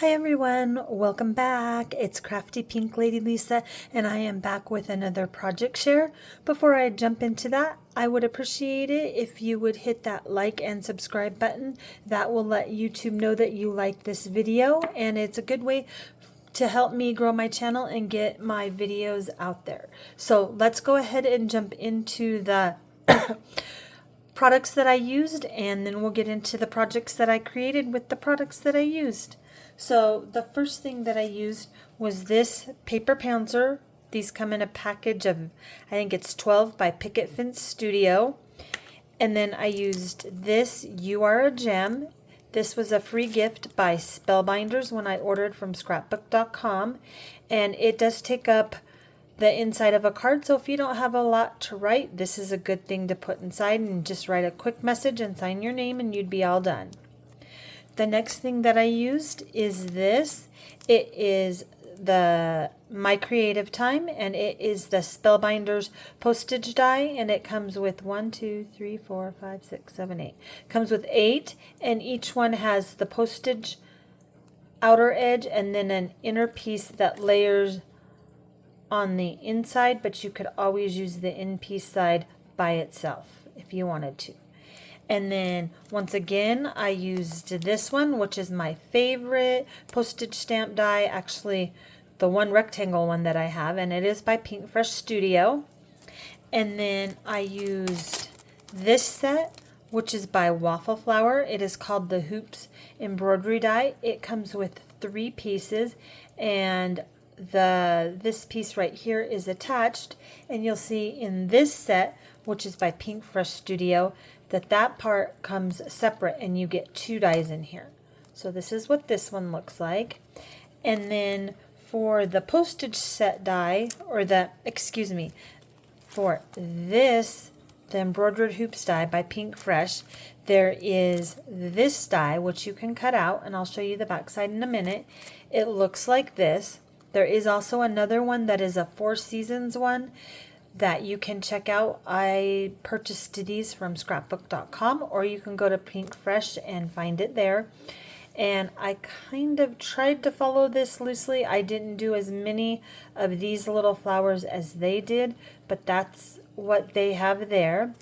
Hi everyone, welcome back. It's Crafty Pink Lady Lisa and I am back with another project share. Before I jump into that, I would appreciate it if you would hit that like and subscribe button. That will let YouTube know that you like this video, and it's a good way to help me grow my channel and get my videos out there. So let's go ahead and jump into the products that I used, and then we'll get into the projects that I created with the products that I used. So the first thing that I used was this paper pencil. These come in a package of, I think it's 12 by Picket Fence Studio. And then I used this You Are a Gem. This was a free gift by Spellbinders when I ordered from scrapbook.com. And it does take up the inside of a card, so if you don't have a lot to write, this is a good thing to put inside and just write a quick message and sign your name and you'd be all done. The next thing that I used is this. It is the My Creative Time, and it is the Spellbinders postage die, and it comes with 1, 2, 3, 4, 5, 6, 7, 8. Comes with 8, and each one has the postage outer edge and then an inner piece that layers on the inside, but you could always use the in piece side by itself if you wanted to. And then once again, I used this one, which is my favorite postage stamp die, actually the one rectangle one that I have, and it is by Pink Fresh Studio. And then I used this set, which is by Waffle Flower. It is called the Hoops Embroidery Die. It comes with 3 pieces, and this piece right here is attached, and you'll see in this set, which is by Pink Fresh Studio, that part comes separate and you get 2 dies in here. So this is what this one looks like. And then for the postage set die, or for this, the embroidered hoops die by Pink Fresh, there is this die which you can cut out, and I'll show you the back side in a minute. It looks like this. There is also another one that is a 4 Seasons one that you can check out. I purchased these from scrapbook.com, or you can go to Pink Fresh and find it there. And I kind of tried to follow this loosely. I didn't do as many of these little flowers as they did, but that's what they have there.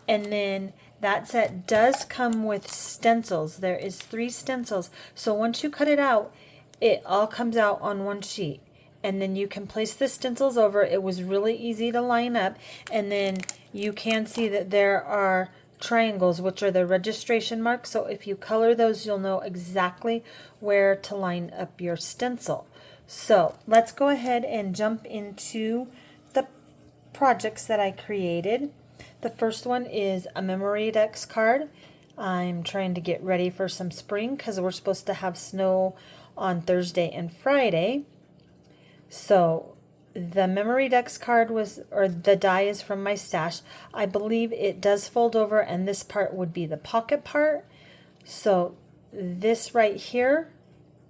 And then that set does come with stencils. There is 3 stencils. So once you cut it out, it all comes out on one sheet. And then you can place the stencils over. It was really easy to line up. And then you can see that there are triangles, which are the registration marks. So if you color those, you'll know exactly where to line up your stencil. So let's go ahead and jump into the projects that I created. The first one is a memory dex card. I'm trying to get ready for some spring because we're supposed to have snow on Thursday and Friday. So the memory dex card the die is from my stash. I believe it does fold over, and this part would be the pocket part. So this right here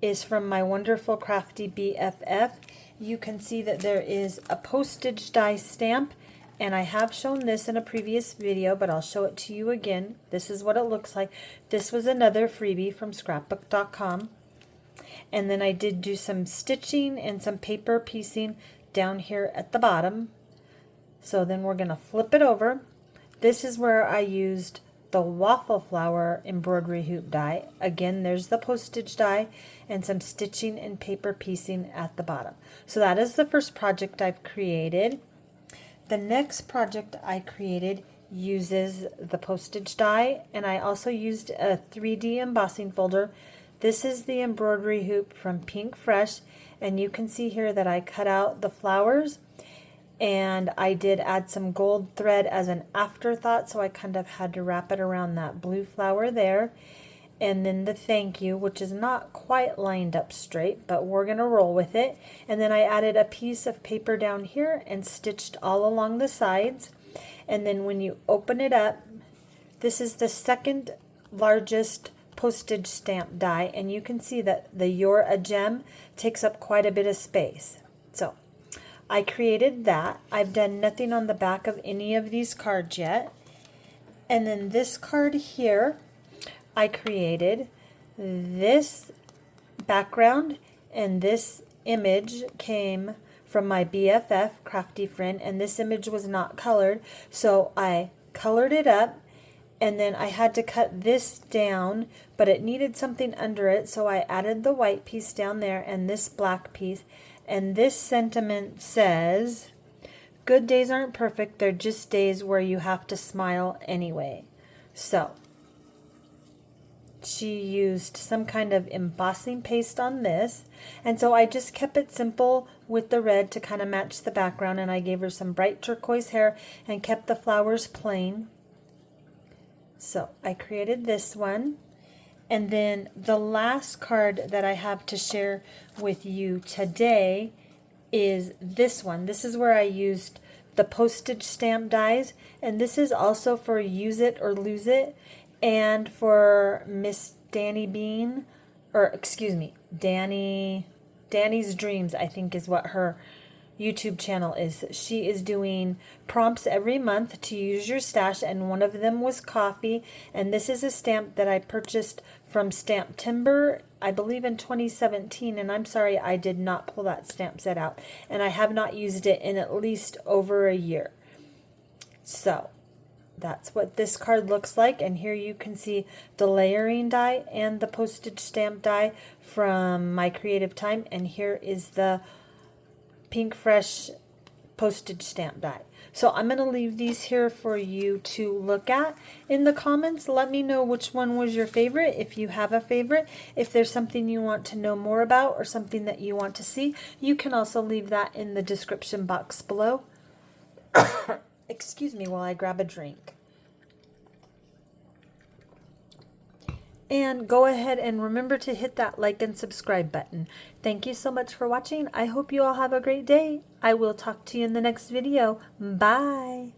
is from my wonderful Crafty BFF. You can see that there is a postage die stamp, and I have shown this in a previous video, but I'll show it to you again. This is what it looks like. This was another freebie from scrapbook.com. And then I did do some stitching and some paper piecing down here at the bottom. So then we're going to flip it over. This is where I used the Waffle Flower embroidery hoop die. Again, there's the postage die and some stitching and paper piecing at the bottom. So that is the first project I've created. The next project I created uses the postage die, and I also used a 3D embossing folder. This is the embroidery hoop from Pink Fresh, and you can see here that I cut out the flowers, and I did add some gold thread as an afterthought, so I kind of had to wrap it around that blue flower there. And then the thank you, which is not quite lined up straight, but we're going to roll with it. And then I added a piece of paper down here and stitched all along the sides. And then when you open it up, this is the second largest postage stamp die, and you can see that the You're a Gem takes up quite a bit of space. So I created that. I've done nothing on the back of any of these cards yet. And then this card here, I created this background, and this image came from my BFF, Crafty Friend, and this image was not colored, so I colored it up, and then I had to cut this down, but it needed something under it, so I added the white piece down there and this black piece, and this sentiment says, good days aren't perfect, they're just days where you have to smile anyway. So she used some kind of embossing paste on this, and so I just kept it simple with the red to kind of match the background, and I gave her some bright turquoise hair and kept the flowers plain. So I created this one, and then the last card that I have to share with you today is this one. This is where I used the postage stamp dies, and this is also for Use It or Lose It, and for Miss Danny Bean, or excuse me, Danny's Dreams, I think is what her YouTube channel is. She is doing prompts every month to use your stash, and one of them was coffee, and this is a stamp that I purchased from Stamp Timber, I believe in 2017, and I'm sorry I did not pull that stamp set out, and I have not used it in at least over a year. So that's what this card looks like, and here you can see the layering die and the postage stamp die from my creative time, and here is the Pink Fresh postage stamp die. So I'm going to leave these here for you to look at. In the comments, let me know which one was your favorite, if you have a favorite. If there's something you want to know more about or something that you want to see, you can also leave that in the description box below. Excuse me while I grab a drink. And go ahead and remember to hit that like and subscribe button. Thank you so much for watching. I hope you all have a great day. I will talk to you in the next video. Bye.